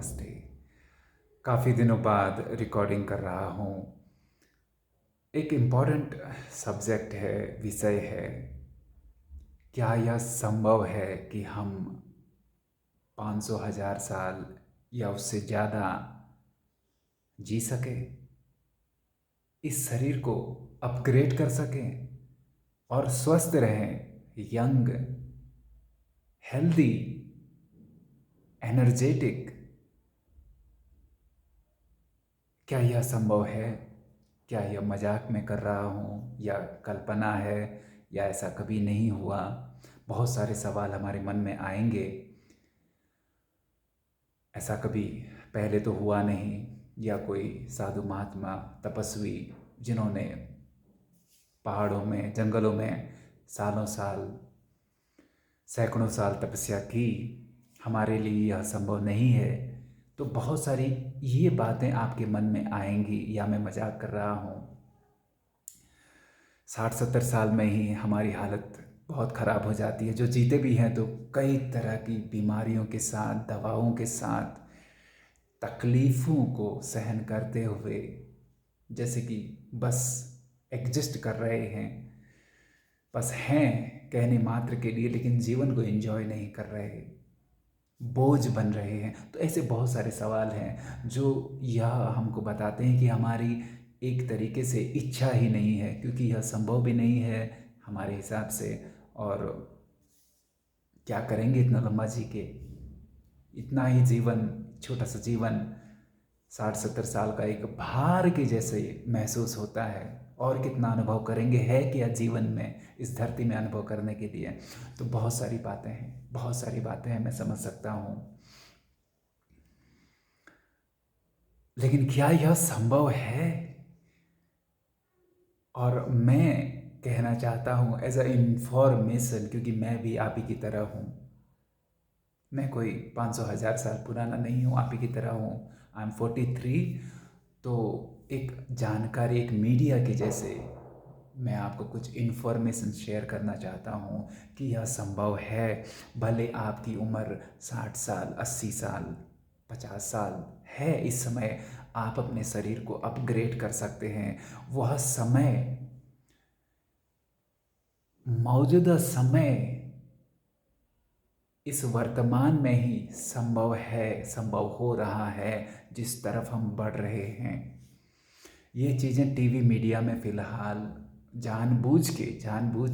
नमस्ते। काफ़ी दिनों बाद रिकॉर्डिंग कर रहा हूँ। एक इम्पॉर्टेंट सब्जेक्ट है, विषय है। क्या यह संभव है कि हम 500 हज़ार साल या उससे ज़्यादा जी सकें? इस शरीर को अपग्रेड कर सकें और स्वस्थ रहें, यंग, हेल्दी, एनर्जेटिक। क्या यह संभव है? क्या यह मजाक में कर रहा हूँ या कल्पना है या ऐसा कभी नहीं हुआ? बहुत सारे सवाल हमारे मन में आएंगे। ऐसा कभी पहले तो हुआ नहीं, या कोई साधु महात्मा तपस्वी जिन्होंने पहाड़ों में, जंगलों में सालों साल, सैकड़ों साल तपस्या की, हमारे लिए यह संभव नहीं है। तो बहुत सारी ये बातें आपके मन में आएंगी, या मैं मजाक कर रहा हूँ। 60-70 साल में ही हमारी हालत बहुत ख़राब हो जाती है। जो जीते भी हैं तो कई तरह की बीमारियों के साथ, दवाओं के साथ, तकलीफ़ों को सहन करते हुए, जैसे कि बस एग्जिस्ट कर रहे हैं, बस हैं कहने मात्र के लिए, लेकिन जीवन को एंजॉय नहीं कर रहे, बोझ बन रहे हैं। तो ऐसे बहुत सारे सवाल हैं जो यह हमको बताते हैं कि हमारी एक तरीके से इच्छा ही नहीं है, क्योंकि यह संभव भी नहीं है हमारे हिसाब से। और क्या करेंगे इतना लंबा जी के? इतना ही जीवन, छोटा सा जीवन 60-70 साल का एक भार के जैसे महसूस होता है। और कितना अनुभव करेंगे, है क्या जीवन में, इस धरती में अनुभव करने के लिए? तो बहुत सारी बातें हैं, बहुत सारी बातें हैं, मैं समझ सकता हूँ। लेकिन क्या यह संभव है? और मैं कहना चाहता हूँ एज अ इंफॉर्मेशन, क्योंकि मैं भी आप ही की तरह हूँ। मैं कोई 500 हज़ार साल पुराना नहीं हूँ, आप ही की तरह हूँ। I am 43। तो एक जानकारी, एक मीडिया के जैसे मैं आपको कुछ इन्फॉर्मेशन शेयर करना चाहता हूँ कि यह संभव है। भले आपकी उम्र 60 साल, 80 साल, 50 साल है, इस समय आप अपने शरीर को अपग्रेड कर सकते हैं। वह समय, मौजूदा समय, इस वर्तमान में ही संभव है, संभव हो रहा है, जिस तरफ हम बढ़ रहे हैं। ये चीज़ें टीवी मीडिया में फ़िलहाल जानबूझ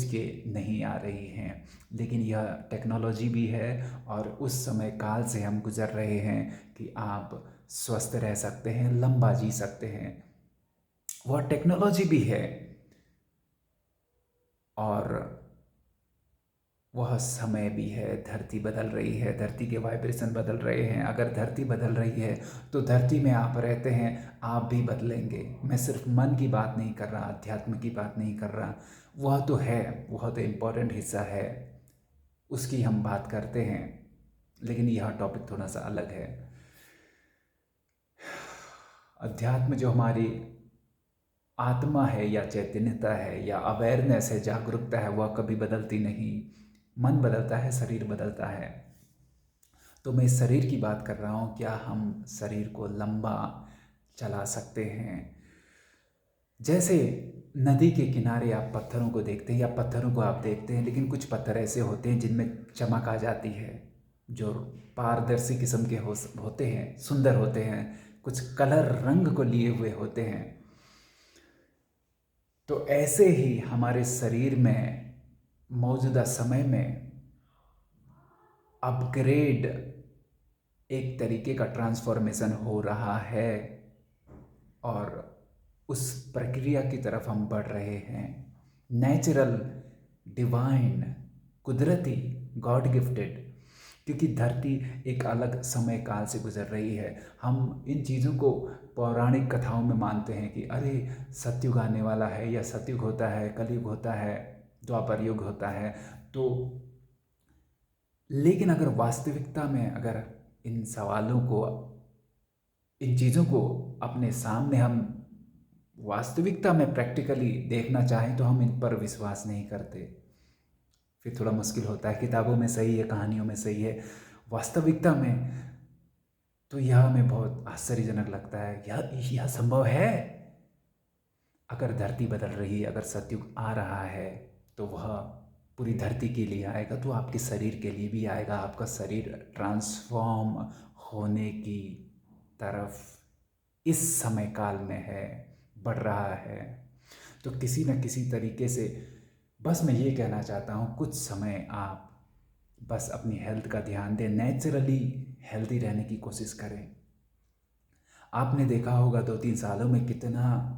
के नहीं आ रही हैं, लेकिन यह टेक्नोलॉजी भी है और उस समय काल से हम गुज़र रहे हैं कि आप स्वस्थ रह सकते हैं, लंबा जी सकते हैं। वह टेक्नोलॉजी भी है और वह समय भी है। धरती बदल रही है, धरती के वाइब्रेशन बदल रहे हैं। अगर धरती बदल रही है तो धरती में आप रहते हैं, आप भी बदलेंगे। मैं सिर्फ मन की बात नहीं कर रहा, अध्यात्म की बात नहीं कर रहा। वह तो है, वह तो इम्पोर्टेंट हिस्सा है, उसकी हम बात करते हैं, लेकिन यह टॉपिक थोड़ा सा अलग है। अध्यात्म जो हमारी आत्मा है या चैतन्यता है या अवेयरनेस है, जागरूकता है, वह कभी बदलती नहीं। मन बदलता है, शरीर बदलता है। तो मैं इस शरीर की बात कर रहा हूँ। क्या हम शरीर को लंबा चला सकते हैं? जैसे नदी के किनारे आप पत्थरों को देखते हैं, या पत्थरों को आप देखते हैं, लेकिन कुछ पत्थर ऐसे होते हैं जिनमें चमक आ जाती है, जो पारदर्शी किस्म के होते हैं, सुंदर होते हैं, कुछ कलर, रंग को लिए हुए होते हैं। तो ऐसे ही हमारे शरीर में मौजूदा समय में अपग्रेड, एक तरीके का ट्रांसफॉर्मेशन हो रहा है और उस प्रक्रिया की तरफ हम बढ़ रहे हैं। नेचुरल, डिवाइन, कुदरती, गॉड गिफ्टेड, क्योंकि धरती एक अलग समय काल से गुजर रही है। हम इन चीज़ों को पौराणिक कथाओं में मानते हैं कि अरे सतयुग आने वाला है, या सतयुग होता है, कलयुग होता है, द्वापर युग होता है। तो लेकिन अगर वास्तविकता में, अगर इन सवालों को, इन चीज़ों को अपने सामने हम वास्तविकता में प्रैक्टिकली देखना चाहें, तो हम इन पर विश्वास नहीं करते। फिर थोड़ा मुश्किल होता है। किताबों में सही है, कहानियों में सही है, वास्तविकता में तो यह हमें बहुत आश्चर्यजनक लगता है, यह संभव है। अगर धरती बदल रही है, अगर सतयुग आ रहा है, तो वह पूरी धरती के लिए आएगा, तो आपके शरीर के लिए भी आएगा। आपका शरीर ट्रांसफॉर्म होने की तरफ इस समय काल में है, बढ़ रहा है। तो किसी न किसी तरीके से बस मैं ये कहना चाहता हूँ, कुछ समय आप बस अपनी हेल्थ का ध्यान दें, नेचुरली हेल्दी रहने की कोशिश करें। आपने देखा होगा 2-3 सालों में कितना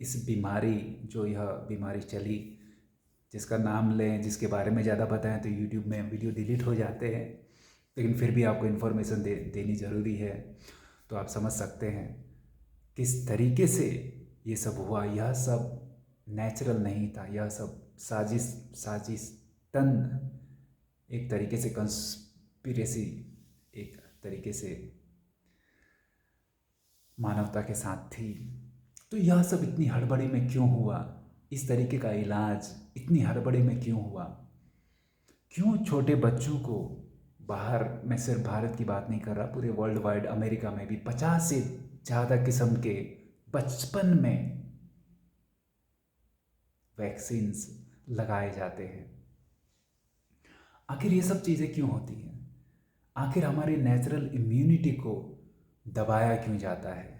इस बीमारी, जो यह बीमारी चली, जिसका नाम लें, जिसके बारे में ज़्यादा बताएं तो यूट्यूब में वीडियो डिलीट हो जाते हैं, लेकिन फिर भी आपको इन्फॉर्मेशन देनी ज़रूरी है। तो आप समझ सकते हैं किस तरीके से ये सब हुआ। यह सब नेचुरल नहीं था, यह सब साजिश तन, एक तरीके से कंस्पिरेसी, एक तरीके से मानवता के साथ थी। तो यह सब इतनी हड़बड़ी में क्यों हुआ? इस तरीके का इलाज इतनी हड़बड़ी में क्यों हुआ? क्यों छोटे बच्चों को बाहर, मैं सिर्फ भारत की बात नहीं कर रहा, पूरे वर्ल्ड वाइड, अमेरिका में भी 50 से ज़्यादा किस्म के बचपन में वैक्सीन्स लगाए जाते हैं? आखिर ये सब चीज़ें क्यों होती हैं? आखिर हमारी नेचुरल इम्यूनिटी को दबाया क्यों जाता है?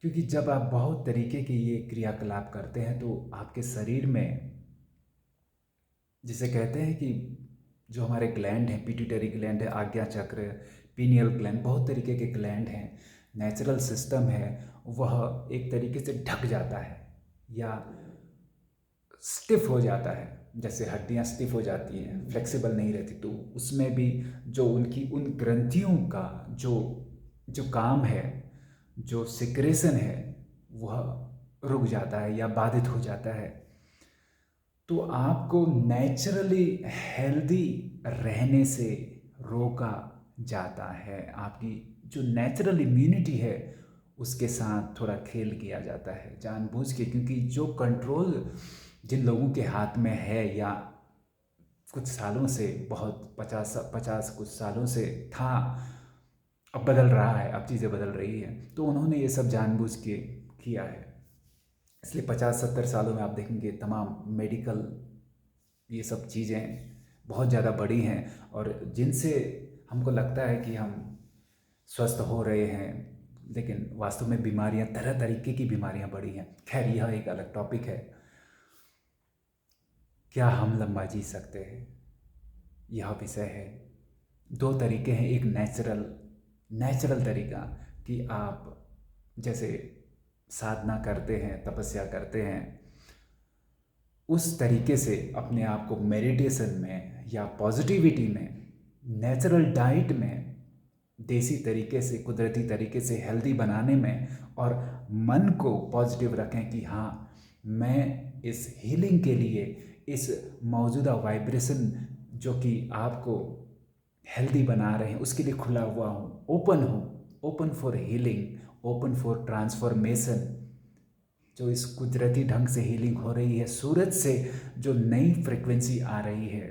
क्योंकि जब आप बहुत तरीके के ये क्रियाकलाप करते हैं तो आपके शरीर में, जिसे कहते हैं कि जो हमारे ग्लैंड हैं, पिट्यूटरी ग्लैंड है, आज्ञा चक्र, पीनियल ग्लैंड, बहुत तरीके के ग्लैंड हैं, नेचुरल सिस्टम है, वह एक तरीके से ढक जाता है या स्टिफ हो जाता है। जैसे हड्डियां स्टिफ हो जाती हैं, फ्लेक्सिबल नहीं रहती, तो उसमें भी जो उनकी उन ग्रंथियों का जो जो काम है, जो सिक्रेशन है, वह रुक जाता है या बाधित हो जाता है। तो आपको नेचुरली हेल्दी रहने से रोका जाता है। आपकी जो नेचुरल इम्यूनिटी है उसके साथ थोड़ा खेल किया जाता है जानबूझ के, क्योंकि जो कंट्रोल जिन लोगों के हाथ में है या कुछ सालों से, बहुत 50 कुछ सालों से था, अब बदल रहा है, अब चीज़ें बदल रही हैं, तो उन्होंने ये सब जानबूझ के किया है। इसलिए 50-70 सालों में आप देखेंगे तमाम मेडिकल ये सब चीज़ें बहुत ज़्यादा बढ़ी हैं, और जिनसे हमको लगता है कि हम स्वस्थ हो रहे हैं, लेकिन वास्तव में बीमारियां, तरह तरीके की बीमारियां बढ़ी हैं। खैर, यह एक अलग टॉपिक है। क्या हम लंबा जी सकते हैं, यह विषय है। 2 तरीके हैं, एक नेचुरल तरीका कि आप जैसे साधना करते हैं, तपस्या करते हैं, उस तरीके से अपने आप को मेडिटेशन में या पॉजिटिविटी में, नेचुरल डाइट में, देसी तरीके से, कुदरती तरीके से हेल्दी बनाने में, और मन को पॉजिटिव रखें कि हाँ, मैं इस हीलिंग के लिए, इस मौजूदा वाइब्रेशन जो कि आपको हेल्दी बना रहे हैं, उसके लिए खुला हुआ हूँ, open for healing, open for transformation. जो इस कुदरती ढंग से हीलिंग हो रही है, सूरज से जो नई फ्रिक्वेंसी आ रही है,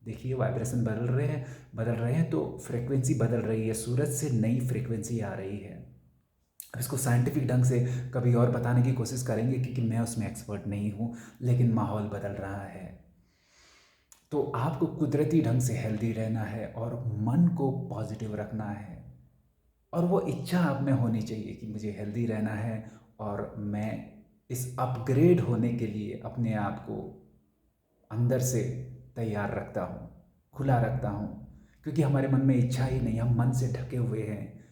देखिए वाइब्रेशन बदल रहे हैं तो फ्रिक्वेंसी बदल रही है, सूरज से नई फ्रिक्वेंसी आ रही है। अब इसको साइंटिफिक ढंग से कभी और बताने की कोशिश करेंगे, क्योंकि मैं उसमें एक्सपर्ट नहीं हूँ, लेकिन माहौल बदल रहा है। तो आपको कुदरती ढंग से हेल्दी रहना है और मन को पॉजिटिव रखना है, और वो इच्छा आप में होनी चाहिए कि मुझे हेल्दी रहना है, और मैं इस अपग्रेड होने के लिए अपने आप को अंदर से तैयार रखता हूँ, खुला रखता हूँ। क्योंकि हमारे मन में इच्छा ही नहीं, हम मन से ढके हुए हैं,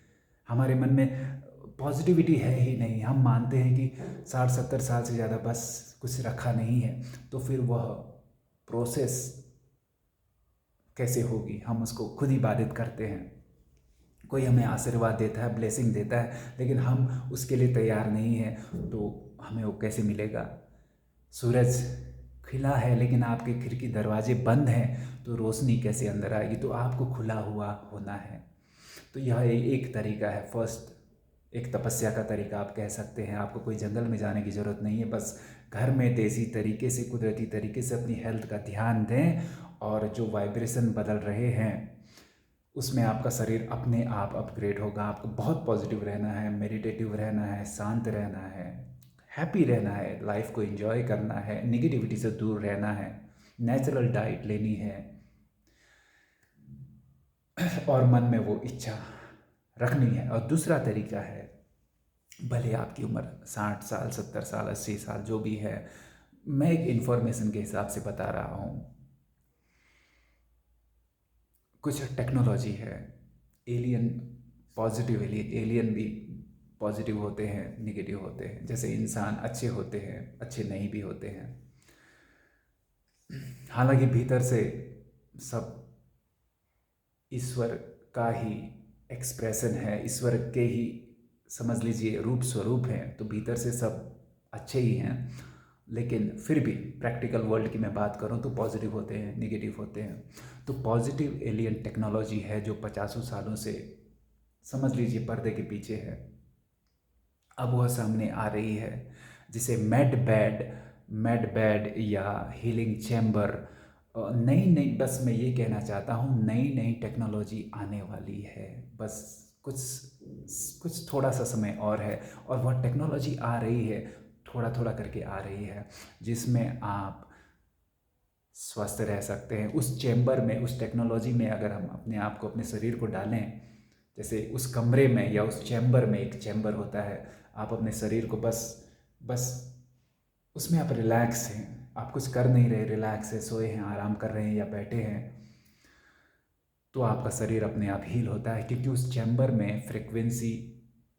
हमारे मन में पॉजिटिविटी है ही नहीं। हम मानते हैं कि 60-70 साल से ज़्यादा बस कुछ रखा नहीं है, तो फिर वह प्रोसेस कैसे होगी? हम उसको खुद ही बाधित करते हैं। कोई हमें आशीर्वाद देता है, ब्लेसिंग देता है, लेकिन हम उसके लिए तैयार नहीं हैं, तो हमें वो कैसे मिलेगा? सूरज खिला है लेकिन आपके खिड़की दरवाजे बंद हैं, तो रोशनी कैसे अंदर आएगी? तो आपको खुला हुआ होना है। तो यह एक तरीका है, फर्स्ट एक तपस्या का तरीका आप कह सकते हैं। आपको कोई जंगल में जाने की ज़रूरत नहीं है, बस घर में देसी तरीके से, कुदरती तरीके से अपनी हेल्थ का ध्यान दें, और जो वाइब्रेशन बदल रहे हैं उसमें आपका शरीर अपने आप अपग्रेड होगा। आपको बहुत पॉजिटिव रहना है, मेडिटेटिव रहना है, शांत रहना है, हैप्पी रहना है, लाइफ को एंजॉय करना है, निगेटिविटी से दूर रहना है, नेचुरल डाइट लेनी है और मन में वो इच्छा रखनी है। और दूसरा तरीका है, भले आपकी उम्र 60 साल, 70 साल, 80 साल जो भी है, मैं एक इन्फॉर्मेशन के हिसाब से बता रहा हूँ। कुछ टेक्नोलॉजी है, एलियन पॉजिटिव एलियन भी पॉजिटिव होते हैं, निगेटिव होते हैं। जैसे इंसान अच्छे होते हैं, अच्छे नहीं भी होते हैं। हालांकि भीतर से सब ईश्वर का ही एक्सप्रेशन है, ईश्वर के ही समझ लीजिए रूप स्वरूप हैं, तो भीतर से सब अच्छे ही हैं। लेकिन फिर भी प्रैक्टिकल वर्ल्ड की मैं बात करूं तो पॉजिटिव होते हैं, निगेटिव होते हैं। तो पॉजिटिव एलियन टेक्नोलॉजी है जो 50 सालों से समझ लीजिए पर्दे के पीछे है, अब वह सामने आ रही है, जिसे मेड बेड या हीलिंग चैम्बर, नई नई, बस मैं ये कहना चाहता हूँ नई नई टेक्नोलॉजी आने वाली है। बस कुछ कुछ थोड़ा सा समय और है और वह टेक्नोलॉजी आ रही है, थोड़ा थोड़ा करके आ रही है, जिसमें आप स्वस्थ रह सकते हैं। उस चैम्बर में, उस टेक्नोलॉजी में अगर हम अपने आप को, अपने शरीर को डालें, जैसे उस कमरे में या उस चैम्बर में एक चैम्बर होता है, आप अपने शरीर को बस बस उसमें आप रिलैक्स हैं, आप कुछ कर नहीं रहे, रिलैक्स है, सोए हैं, आराम कर रहे हैं या बैठे हैं, तो आपका शरीर अपने आप हील होता है। क्योंकि उस चैम्बर में फ्रिक्वेंसी,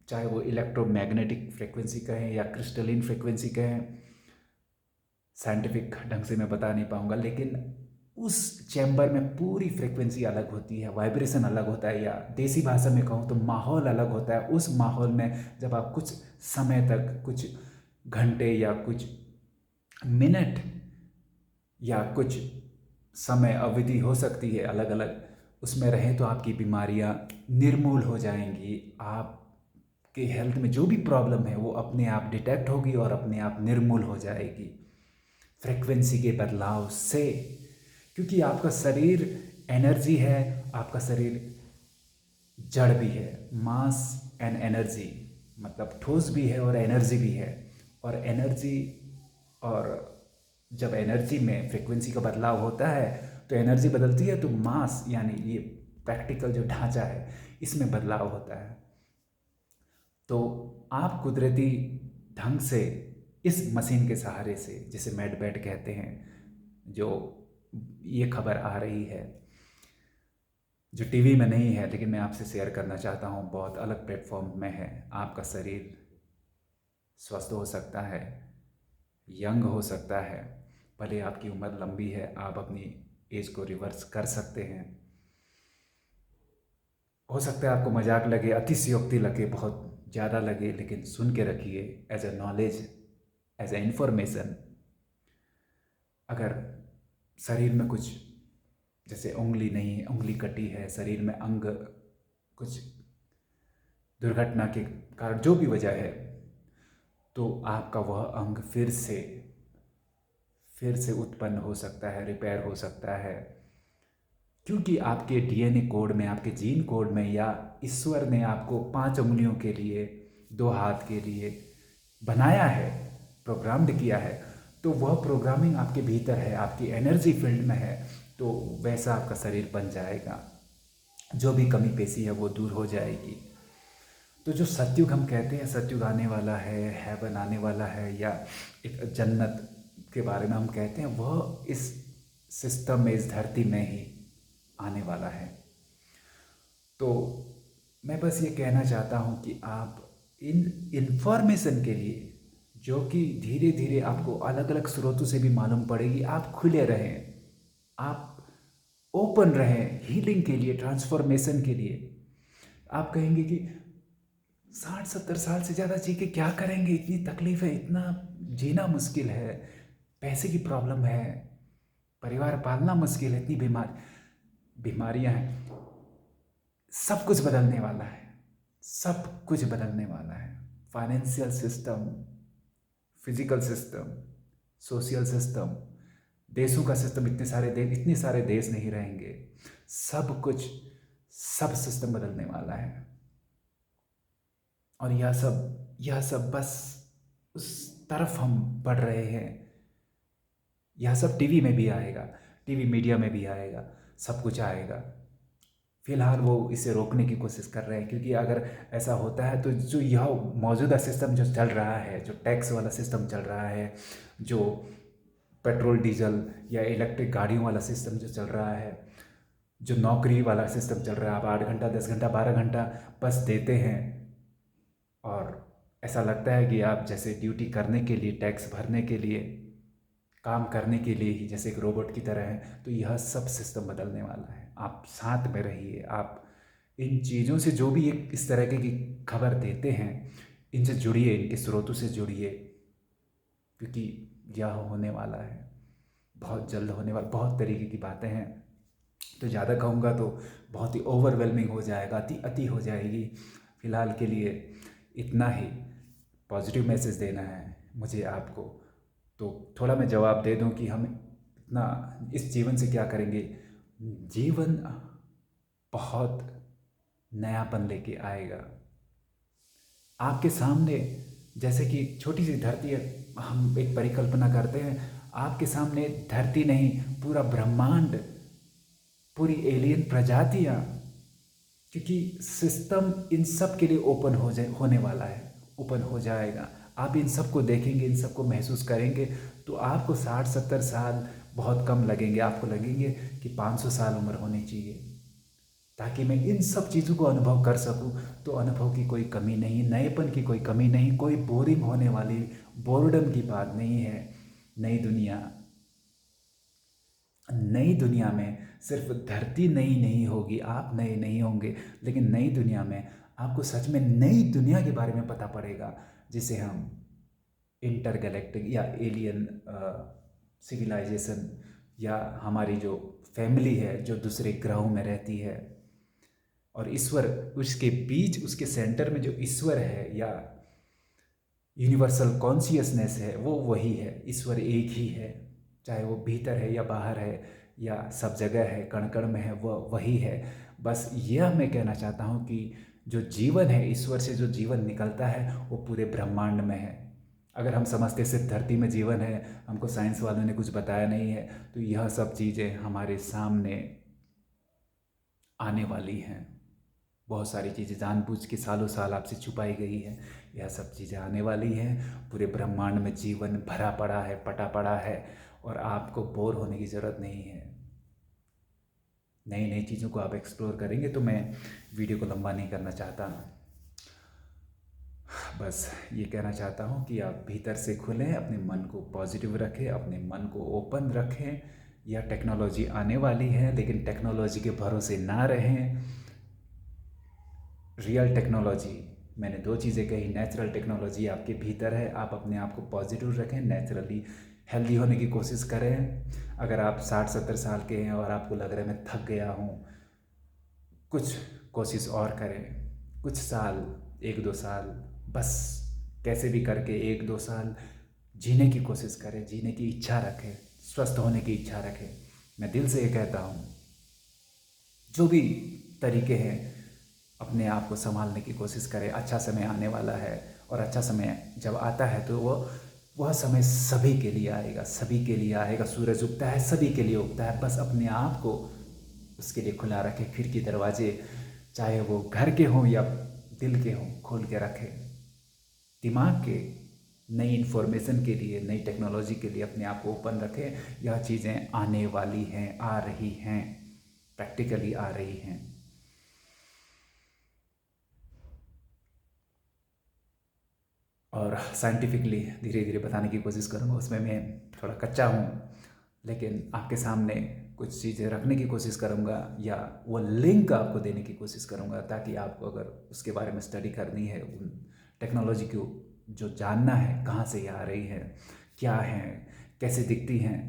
चाहे वो इलेक्ट्रोमैग्नेटिक फ्रिक्वेंसी कहें या क्रिस्टलिन फ्रिक्वेंसी कहें, साइंटिफिक ढंग से मैं बता नहीं पाऊँगा, लेकिन उस चैम्बर में पूरी फ्रिक्वेंसी अलग होती है, वाइब्रेशन अलग होता है, या देसी भाषा में कहूँ तो माहौल अलग होता है। उस माहौल में जब आप कुछ समय तक, कुछ घंटे या कुछ मिनट या कुछ समय अवधि हो सकती है अलग अलग, उसमें रहें, तो आपकी बीमारियां निर्मूल हो जाएंगी। आपके हेल्थ में जो भी प्रॉब्लम है वो अपने आप डिटेक्ट होगी और अपने आप निर्मूल हो जाएगी फ्रिक्वेंसी के बदलाव से। क्योंकि आपका शरीर एनर्जी है, आपका शरीर जड़ भी है, मास एंड एनर्जी, मतलब ठोस भी है और एनर्जी भी है। और एनर्जी, और जब एनर्जी में फ्रिक्वेंसी का बदलाव होता है तो एनर्जी बदलती है, तो मास यानी ये प्रैक्टिकल जो ढांचा है इसमें बदलाव होता है। तो आप कुदरती ढंग से इस मशीन के सहारे से, जिसे मेड बेड कहते हैं, जो ये खबर आ रही है, जो टीवी में नहीं है लेकिन मैं आपसे शेयर करना चाहता हूँ, बहुत अलग प्लेटफॉर्म में है, आपका शरीर स्वस्थ हो सकता है, यंग हो सकता है। भले आपकी उम्र लंबी है, आप अपनी एज को रिवर्स कर सकते हैं। हो सकता है आपको मजाक लगे, अतिशयोक्ति लगे, बहुत ज़्यादा लगे, लेकिन सुन के रखिए as a knowledge, as a information. अगर शरीर में कुछ, जैसे उंगली नहीं है, उंगली कटी है, शरीर में अंग कुछ दुर्घटना के कारण जो भी वजह है, तो आपका वह अंग फिर से उत्पन्न हो सकता है, रिपेयर हो सकता है। क्योंकि आपके डीएनए कोड में, आपके जीन कोड में, या ईश्वर ने आपको 5 उंगलियों के लिए, 2 हाथ के लिए बनाया है, प्रोग्राम्ड किया है, तो वह प्रोग्रामिंग आपके भीतर है, आपकी एनर्जी फील्ड में है, तो वैसा आपका शरीर बन जाएगा। जो भी कमी पेशी है वो दूर हो जाएगी। तो जो सतयुग हम कहते हैं, सतयुग आने वाला है, हेवन आने वाला है, या एक जन्नत के बारे में हम कहते हैं, वह इस सिस्टम में, इस धरती में ही आने वाला है। तो मैं बस ये कहना चाहता हूँ कि आप इन इन्फॉर्मेशन के लिए, जो कि धीरे धीरे आपको अलग अलग स्रोतों से भी मालूम पड़ेगी, आप खुले रहें, आप ओपन रहें हीलिंग के लिए, ट्रांसफॉर्मेशन के लिए। आप कहेंगे कि 60-70 साल से ज़्यादा जी के क्या करेंगे, इतनी तकलीफ है, इतना जीना मुश्किल है, पैसे की प्रॉब्लम है, परिवार पालना मुश्किल है, इतनी बीमारियां हैं। सब कुछ बदलने वाला है, सब कुछ बदलने वाला है। Financial system, physical system, social system, देशों का सिस्टम, इतने सारे देश नहीं रहेंगे। सब कुछ सब सिस्टम बदलने वाला है। और यह सब बस उस तरफ हम बढ़ रहे हैं। यह सब टीवी में भी आएगा, टीवी मीडिया में भी आएगा, सब कुछ आएगा। फिलहाल वो इसे रोकने की कोशिश कर रहे हैं, क्योंकि अगर ऐसा होता है तो जो यह मौजूदा सिस्टम जो चल रहा है, जो टैक्स वाला सिस्टम चल रहा है, जो पेट्रोल डीजल या इलेक्ट्रिक गाड़ियों वाला सिस्टम जो चल रहा है, जो नौकरी वाला सिस्टम चल रहा है, आप 8 घंटा 10 घंटा 12 घंटा बस देते हैं और ऐसा लगता है कि आप जैसे ड्यूटी करने के लिए, टैक्स भरने के लिए, काम करने के लिए ही जैसे एक रोबोट की तरह है। तो यह सब सिस्टम बदलने वाला है। आप साथ में रहिए। आप इन चीज़ों से जो भी एक इस तरह की खबर देते हैं, इनसे जुड़िए, इनके स्रोतों से जुड़िए, क्योंकि यह होने वाला है, बहुत जल्द होने वाला। बहुत तरीके की बातें हैं, तो ज़्यादा कहूँगा तो बहुत ही ओवरवेलमिंग हो जाएगा, अति हो जाएगी। फ़िलहाल के लिए इतना ही पॉजिटिव मैसेज देना है मुझे आपको। तो थोड़ा मैं जवाब दे दूं कि हम इतना इस जीवन से क्या करेंगे। जीवन बहुत नयापन लेके आएगा आपके सामने। जैसे कि छोटी सी धरती है, हम एक परिकल्पना करते हैं, आपके सामने धरती नहीं, पूरा ब्रह्मांड, पूरी एलियन प्रजातियां, क्योंकि सिस्टम इन सब के लिए ओपन होने वाला है, ओपन हो जाएगा। आप इन सब को देखेंगे, इन सब को महसूस करेंगे, तो आपको 60-70 साल बहुत कम लगेंगे। आपको लगेंगे कि 500 साल उम्र होनी चाहिए, ताकि मैं इन सब चीज़ों को अनुभव कर सकूं। तो अनुभव की कोई कमी नहीं, नएपन की कोई कमी नहीं, कोई बोरिंग होने वाली, बोर्डम की बात नहीं है। नई दुनिया में सिर्फ धरती नई नहीं होगी, आप नए नहीं होंगे, लेकिन नई दुनिया में आपको सच में नई दुनिया के बारे में पता पड़ेगा, जिसे हम इंटरगैलेक्टिक या एलियन सिविलाइजेशन, या हमारी जो फैमिली है जो दूसरे ग्रहों में रहती है, और ईश्वर उसके बीच, उसके सेंटर में जो ईश्वर है या यूनिवर्सल कॉन्शियसनेस है, वो वही है। ईश्वर एक ही है, चाहे वो भीतर है या बाहर है या सब जगह है, कण कण में है, वह वही है। बस यह मैं कहना चाहता हूँ कि जो जीवन है, ईश्वर से जो जीवन निकलता है, वो पूरे ब्रह्मांड में है। अगर हम समझते सिर्फ धरती में जीवन है, हमको साइंस वालों ने कुछ बताया नहीं है, तो यह सब चीज़ें हमारे सामने आने वाली हैं। बहुत सारी चीज़ें जानबूझ के सालों साल आपसे छुपाई गई है, यह सब चीज़ें आने वाली हैं। पूरे ब्रह्मांड में जीवन भरा पड़ा है, पटा पड़ा है, और आपको बोर होने की ज़रूरत नहीं है। नई नई चीज़ों को आप एक्सप्लोर करेंगे। तो मैं वीडियो को लंबा नहीं करना चाहता, बस ये कहना चाहता हूँ कि आप भीतर से खुलें, अपने मन को पॉजिटिव रखें, अपने मन को ओपन रखें। यह टेक्नोलॉजी आने वाली है, लेकिन टेक्नोलॉजी के भरोसे ना रहें। रियल टेक्नोलॉजी, मैंने 2 चीज़ें कही, नेचुरल टेक्नोलॉजी आपके भीतर है। आप अपने आप को पॉजिटिव रखें, नेचुरली हेल्दी होने की कोशिश करें। अगर आप 60-70 साल के हैं और आपको लग रहा है मैं थक गया हूँ, कुछ कोशिश और करें, कुछ साल, 1-2 साल, बस कैसे भी करके 1-2 साल जीने की कोशिश करें, जीने की इच्छा रखें, स्वस्थ होने की इच्छा रखें। मैं दिल से ये कहता हूँ, जो भी तरीके हैं, अपने आप को संभालने की कोशिश करें। अच्छा समय आने वाला है, और अच्छा समय जब आता है तो वह समय सभी के लिए आएगा, सभी के लिए आएगा। सूरज उगता है, सभी के लिए उगता है। बस अपने आप को उसके लिए खुला रखें। खिड़की दरवाजे, चाहे वो घर के हों या दिल के हों, खोल के रखें। दिमाग के नई इन्फॉर्मेशन के लिए, नई टेक्नोलॉजी के लिए अपने आप को ओपन रखें। यह चीज़ें आने वाली हैं, आ रही हैं, प्रैक्टिकली आ रही हैं। और साइंटिफिकली धीरे धीरे बताने की कोशिश करूँगा। उसमें मैं थोड़ा कच्चा हूँ, लेकिन आपके सामने कुछ चीज़ें रखने की कोशिश करूँगा, या वो लिंक आपको देने की कोशिश करूँगा, ताकि आपको अगर उसके बारे में स्टडी करनी है, उन टेक्नोलॉजी को जो जानना है, कहाँ से ये आ रही है, क्या है, कैसे दिखती हैं,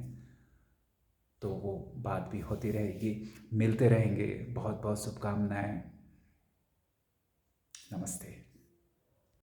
तो वो बात भी होती रहेगी। मिलते रहेंगे। बहुत बहुत शुभकामनाएं। नमस्ते।